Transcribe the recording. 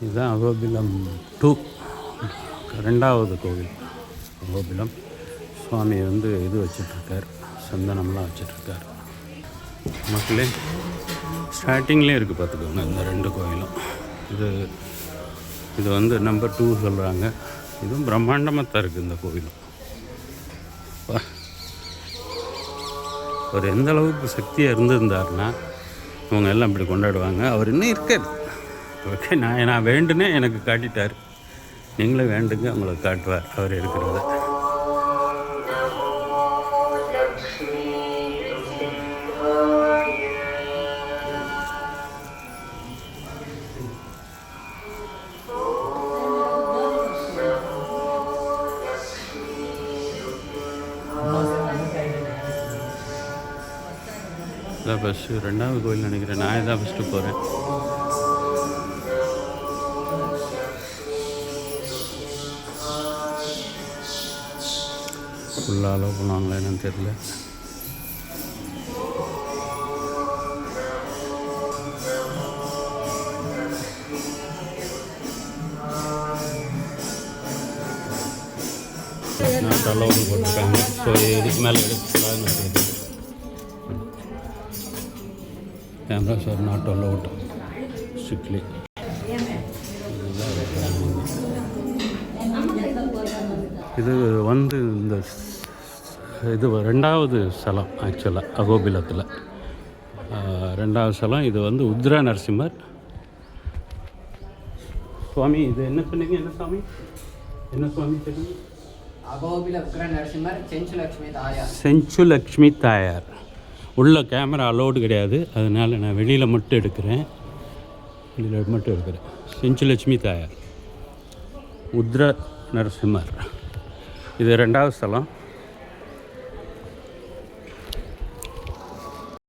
இதுதான் அகோபிலம் 2, 2வது கோவில். அகோபிலம் சுவாமி வந்து இது வச்சிட்ருக்கார், சந்தனம்லாம் வச்சிட்ருக்கார். மக்களே ஸ்டார்டிங்லேயே இருக்குது பார்த்துக்கோங்க இந்த 2 கோவிலும். இது வந்து நம்பர் 2 சொல்கிறாங்க. இதுவும் பிரம்மாண்டமாக தான் இருக்குது இந்த கோவிலும். அவர் எந்த அளவுக்கு சக்தியாக இருந்திருந்தார்னா இவங்க எல்லாம் இப்படி கொண்டாடுவாங்க. அவர் இன்னும் இருக்கார். ஓகே, நான் வேண்டுனே எனக்கு காட்டிட்டார். நீங்களும் வேண்டுங்க, உங்களுக்கு காட்டுவார் அவர் இருக்கிறத. இதான் ஃபஸ்ட்டு 2வது கோயில் நினைக்கிறேன். நான் இதான் ஃபஸ்ட்டு போகிறேன். ஃபுல்லாக அலோவ் பண்ணுவாங்களா என்னன்னு தெரியல. நாட் அலோவ்னு போட்டிருக்காங்க. ஸோ இதுக்கு மேலே எடுக்கக்கூடாதுன்னு சொல்லுது. Cameras R not allowed strictly. இது வந்து இது 2வது ஸ்தலம் ஆக்சுவலாக அகோபிலத்தில். 2வது ஸ்தலம். இது வந்து உத்ர நரசிம்மர் சுவாமி. இது என்ன சொன்னீங்க? என்ன சுவாமி? என்ன சுவாமி தெரியுங்க? அகோபில உக்ர நரசிம்மர் செஞ்சுலக்ஷ்மி தாயார். செஞ்சுலக்ஷ்மி தாயார். உள்ள கேமரா அலோடு கிடையாது, அதனால் நான் வெளியில் மட்டும் எடுக்கிறேன். செஞ்சுலக்ஷ்மி தாயார், உத்ர நரசிம்மர். இது 2வது ஸ்தலம்.